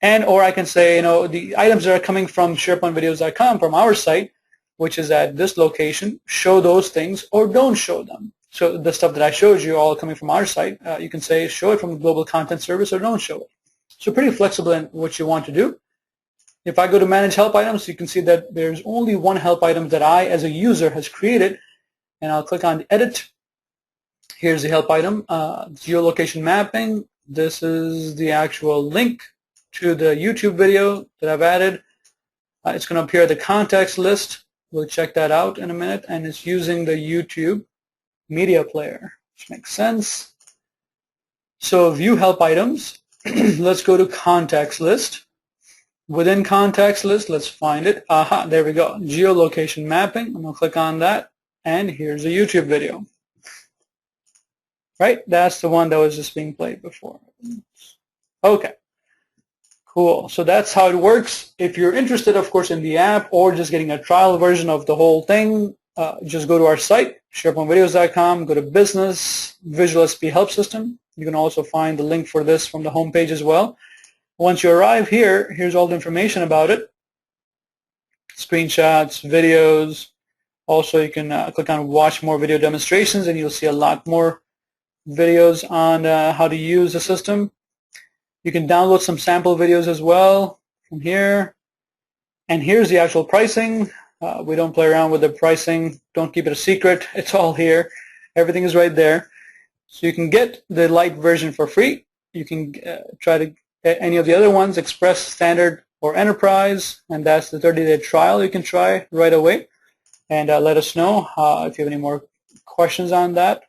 Speaker 1: And or I can say, you know, the items that are coming from SharepointVideos.com, from our site, which is at this location, show those things or don't show them. So the stuff that I showed you all coming from our site, you can say, show it from the Global Content Service or don't show it. So pretty flexible in what you want to do. If I go to Manage Help Items, you can see that there's only one help item that I, as a user, has created. And I'll click on Edit. Here's the help item, geolocation mapping. This is the actual link to the YouTube video that I've added. It's going to appear at the context list. We'll check that out in a minute. And it's using the YouTube media player, which makes sense. So view help items. Let's go to context list. Within context list, let's find it. Aha, there we go. Geolocation mapping. I'm going to click on that. And here's a YouTube video. Right? That's the one that was just being played before. Okay. Cool. So that's how it works. If you're interested, of course, in the app or just getting a trial version of the whole thing, just go to our site, SharepointVideos.com, go to Business, VisualSP Help System. You can also find the link for this from the homepage as well. Once you arrive here, here's all the information about it. Screenshots, videos. Also, you can click on Watch More Video Demonstrations, and you'll see a lot more videos on how to use the system. You can download some sample videos as well from here. And here's the actual pricing. We don't play around with the pricing. Don't keep it a secret. It's all here. Everything is right there. So you can get the light version for free. You can try to get any of the other ones, Express, Standard, or Enterprise. And that's the 30-day trial you can try right away. And let us know if you have any more questions on that.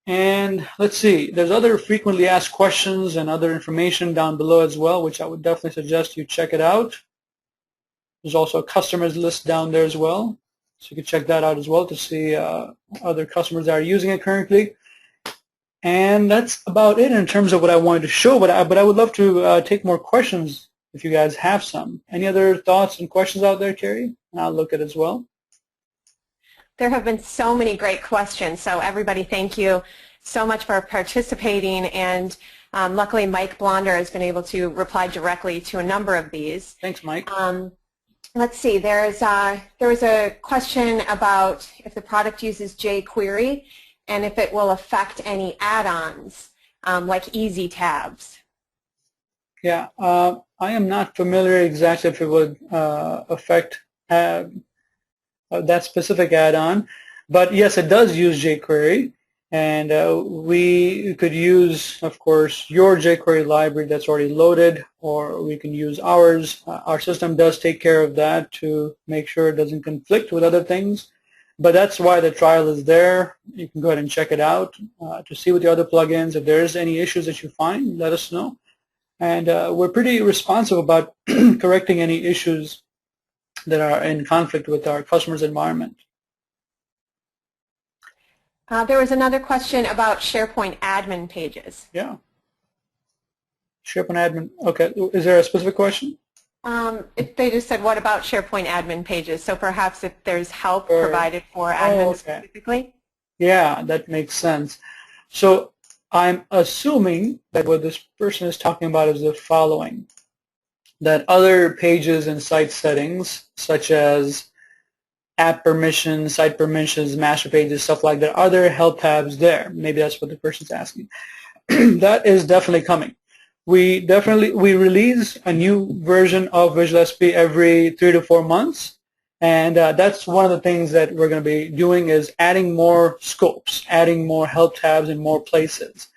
Speaker 1: And let's see, there's other frequently asked questions and other information down below as well, which I would definitely suggest you check it out. There's also a customers list down there as well, so you can check that out as well to see other customers that are using it currently. And that's about it in terms of what I wanted to show, but I would love to take more questions if you guys have some. Any other thoughts and questions out there, Carrie? And I'll look at it as well.
Speaker 2: There have been so many great questions, so everybody, thank you so much for participating, and luckily Mike Blonder has been able to reply directly to a number of these.
Speaker 1: Thanks, Mike.
Speaker 2: Let's see, there was a question about if the product uses Jquery and if it will affect any add-ons like easy tabs.
Speaker 1: Yeah, I am not familiar exactly if it would affect that specific add-on, but yes, it does use Jquery, and we could use, of course, your Jquery library that's already loaded, or we can use ours. Our system does take care of that to make sure it doesn't conflict with other things, but that's why the trial is there. You can go ahead and check it out to see with the other plugins. If there's any issues that you find, let us know, And we're pretty responsive about correcting any issues that are in conflict with our customer's environment.
Speaker 2: There was another question about SharePoint admin pages.
Speaker 1: Yeah. SharePoint admin. Okay. Is there a specific question?
Speaker 2: They just said, what about SharePoint admin pages? So perhaps if there's help provided for admins specifically?
Speaker 1: Yeah, that makes sense. So I'm assuming that what this person is talking about is the following, that other pages and site settings, such as app permissions, site permissions, master pages, stuff like that, are there help tabs there? Maybe that's what the person's asking. That is definitely coming. We release a new version of VisualSP every 3 to 4 months, and that's one of the things that we're going to be doing is adding more scopes, adding more help tabs in more places.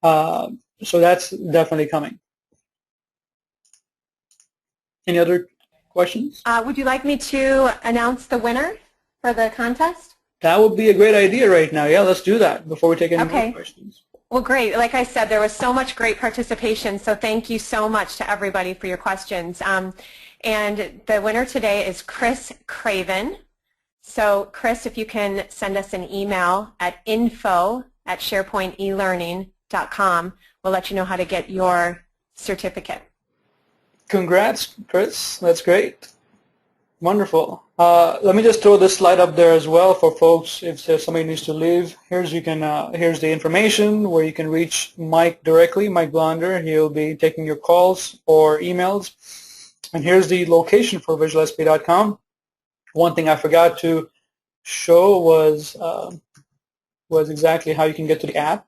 Speaker 1: So that's definitely coming. Any other questions?
Speaker 2: Would you like me to announce the winner for the contest?
Speaker 1: That would be a great idea right now. Yeah, let's do that before we take any more questions.
Speaker 2: Well, great. Like I said, there was so much great participation, so thank you so much to everybody for your questions. And the winner today is Chris Craven. So, Chris, if you can send us an email at info@sharepointelearning.com, we'll let you know how to get your certificate.
Speaker 1: Congrats, Chris. That's great. Wonderful. Let me just throw this slide up there as well for folks if somebody needs to leave. Here's the information where you can reach Mike directly, Mike Blonder. He'll be taking your calls or emails. And here's the location for VisualSP.com. One thing I forgot to show was exactly how you can get to the app.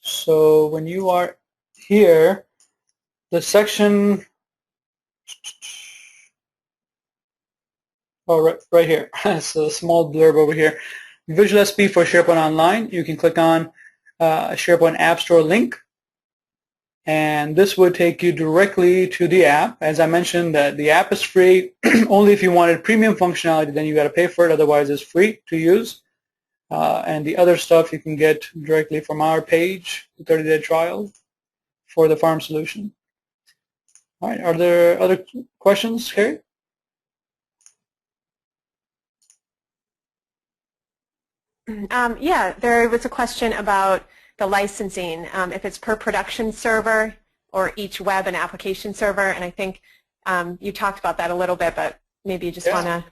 Speaker 1: So when you are here, the section. Oh, right here. It's a small blurb over here. VisualSP for SharePoint Online. You can click on SharePoint App Store link, and this would take you directly to the app. As I mentioned, that the app is free. Only if you wanted premium functionality, then you got to pay for it. Otherwise, it's free to use. And the other stuff you can get directly from our page, the 30-day trial for the farm solution. All right. Are there other questions, Carrie?
Speaker 2: Yeah, there was a question about the licensing, if it's per production server or each web and application server, and I think you talked about that a little bit, but maybe you just want to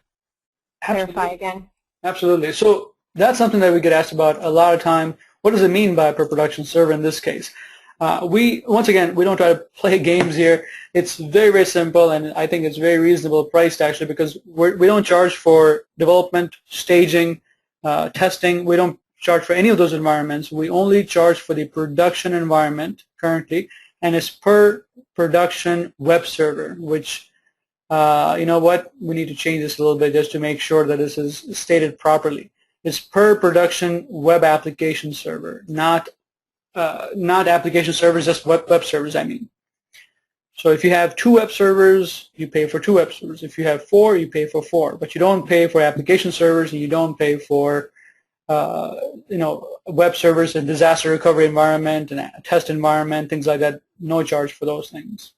Speaker 2: clarify again.
Speaker 1: Absolutely. So that's something that we get asked about a lot of time. What does it mean by per production server in this case? Once again, we don't try to play games here. It's very, very simple, and I think it's very reasonable priced actually, because we don't charge for development, staging, testing. We don't charge for any of those environments. We only charge for the production environment currently, and it's per production web server, which, you know what, we need to change this a little bit just to make sure that this is stated properly. It's per production web application server, not application servers, just web servers, I mean. So if you have 2 web servers, you pay for 2 web servers. If you have 4, you pay for 4. But you don't pay for application servers, and you don't pay for web servers and disaster recovery environment and a test environment, things like that. No charge for those things.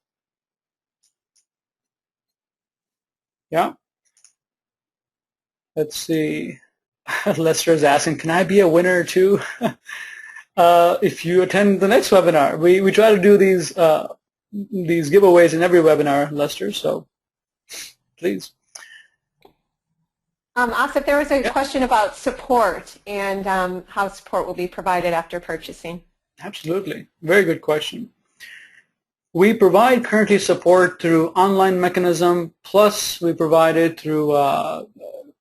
Speaker 1: Yeah. Let's see. Lester is asking, can I be a winner too? If you attend the next webinar, we try to do these giveaways in every webinar, Lester. So please.
Speaker 2: Asif, there was a question about support and how support will be provided after purchasing.
Speaker 1: Absolutely. Very good question. We provide currently support through online mechanism, plus we provide it through,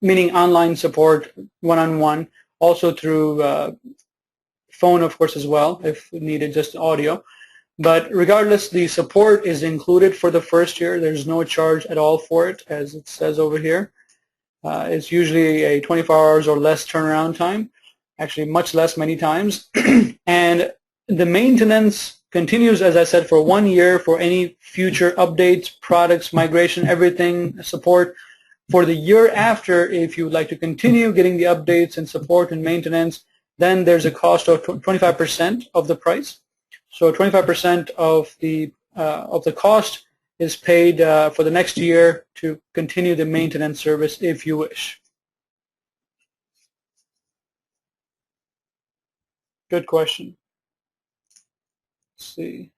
Speaker 1: meaning online support one-on-one, also through phone, of course, as well, if needed, just audio. But regardless, the support is included for the first year. There's no charge at all for it, as it says over here. It's usually a 24 hours or less turnaround time, actually much less many times. And the maintenance continues, as I said, for 1 year for any future updates, products, migration, everything, support. For the year after, if you would like to continue getting the updates and support and maintenance, then there's a cost of 25% of the price. So 25% of the of the cost is paid for the next year to continue the maintenance service if you wish. Good question. Let's see.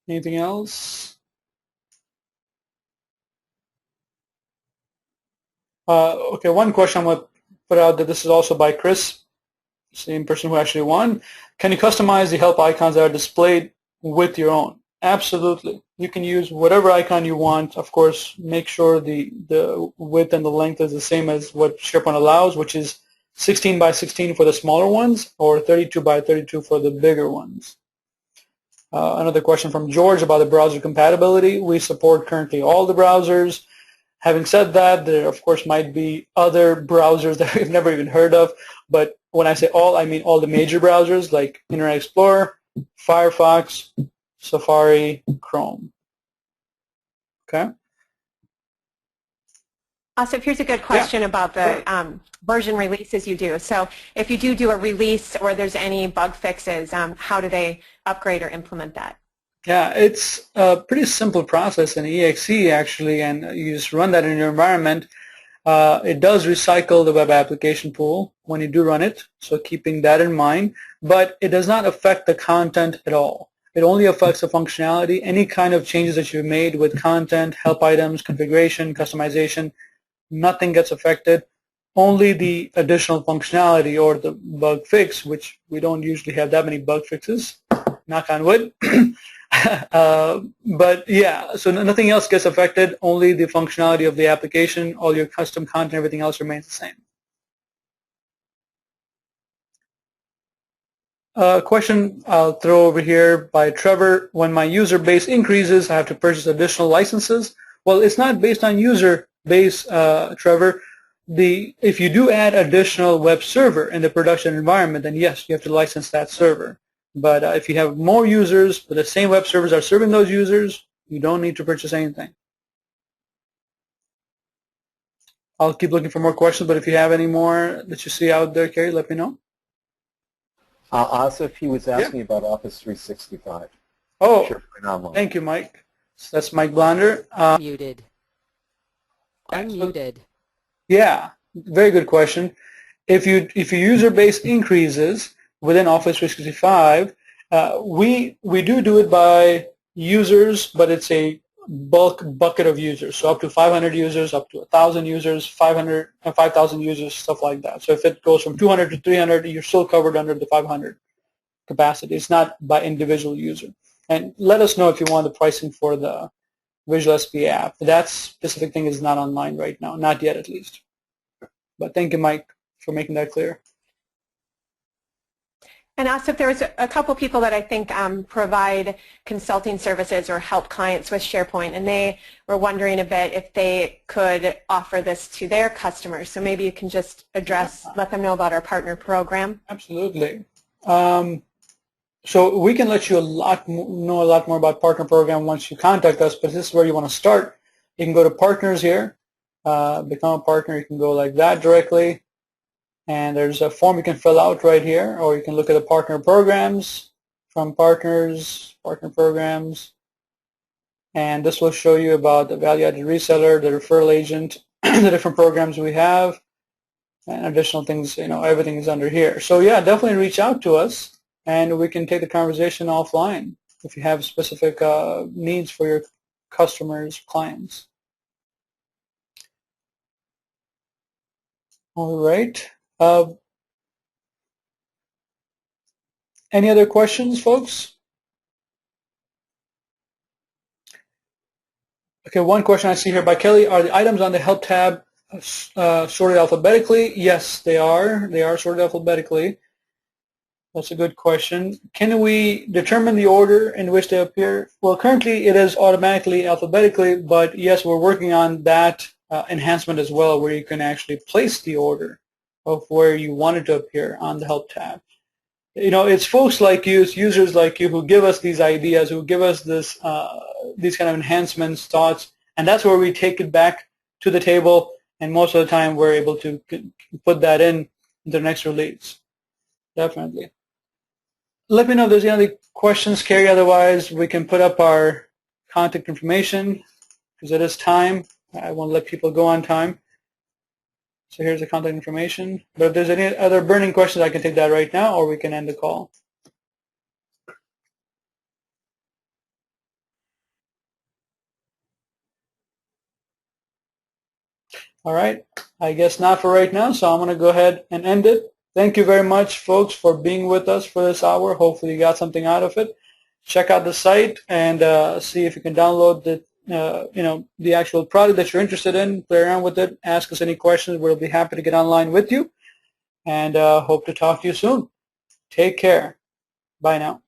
Speaker 1: Anything else? Okay, one question I'm going to put out that this is also by Chris, same person who actually won. Can you customize the help icons that are displayed with your own? Absolutely. You can use whatever icon you want. Of course, make sure the width and the length is the same as what SharePoint allows, which is 16 by 16 for the smaller ones or 32 by 32 for the bigger ones. Another question from George about the browser compatibility. We support currently all the browsers. Having said that, there of course might be other browsers that we've never even heard of, but when I say all, I mean all the major browsers like Internet Explorer, Firefox, Safari, Chrome. Okay?
Speaker 2: Asif, here's a good question about the version releases you do. So if you do a release or there's any bug fixes, how do they upgrade or implement that?
Speaker 1: Yeah, it's a pretty simple process in EXE actually, and you just run that in your environment. It does recycle the web application pool when you do run it, so keeping that in mind, but it does not affect the content at all. It only affects the functionality. Any kind of changes that you've made with content, help items, configuration, customization, nothing gets affected. Only the additional functionality or the bug fix, which we don't usually have that many bug fixes, knock on wood. But yeah, so nothing else gets affected, only the functionality of the application, all your custom content, everything else remains the same. Question I'll throw over here by Trevor. When my user base increases, I have to purchase additional licenses. Well, it's not based on user base, Trevor. If you do add additional web server in the production environment, then yes, you have to license that server. But if you have more users, but the same web servers are serving those users, you don't need to purchase anything. I'll keep looking for more questions, but if you have any more that you see out there, Kerry, let me know.
Speaker 3: Asif, he was asking about Office 365.
Speaker 1: Oh,
Speaker 3: SharePoint
Speaker 1: thank you, Mike. So that's Mike Blonder.
Speaker 4: Muted. Unmuted.
Speaker 1: Yeah, very good question. If your user base increases within Office 365, we do it by users, but it's a bulk bucket of users. So up to 500 users, up to 1,000 users, 5,000 users, stuff like that. So if it goes from 200 to 300, you're still covered under the 500 capacity. It's not by individual user. And let us know if you want the pricing for the VisualSP app. That specific thing is not online right now, not yet at least. But thank you, Mike, for making that clear.
Speaker 2: And Asif, there's a couple people that I think provide consulting services or help clients with SharePoint, and they were wondering a bit if they could offer this to their customers. So maybe you can just address, let them know about our partner program.
Speaker 1: Absolutely. So we can let you know a lot more about partner program once you contact us, but this is where you want to start. You can go to partners here, become a partner. You can go like that directly. And there's a form you can fill out right here, or you can look at the partner programs from partners, partner programs, and this will show you about the value-added reseller, the referral agent, the different programs we have, and additional things, everything is under here. So yeah, definitely reach out to us, and we can take the conversation offline if you have specific needs for your customers, clients. All right. Any other questions, folks? Okay, one question I see here by Kelly. Are the items on the Help tab sorted alphabetically? Yes, they are. They are sorted alphabetically. That's a good question. Can we determine the order in which they appear? Well, currently it is automatically alphabetically, but yes, we're working on that enhancement as well, where you can actually place the order of where you want it to appear on the Help tab. It's folks like you, it's users like you who give us these ideas, who give us this, these kind of enhancements, thoughts, and that's where we take it back to the table, and most of the time we're able to put that in the next release. Definitely. let me know if there's any other questions, Carrie. Otherwise, we can put up our contact information because it is time. I want to let people go on time. So here's the contact information. But if there's any other burning questions, I can take that right now, or we can end the call. All right. I guess not for right now, so I'm going to go ahead and end it. Thank you very much, folks, for being with us for this hour. Hopefully you got something out of it. Check out the site and see if you can download the the actual product that you're interested in. Play around with it. Ask us any questions. We'll be happy to get online with you. And hope to talk to you soon. Take care. Bye now.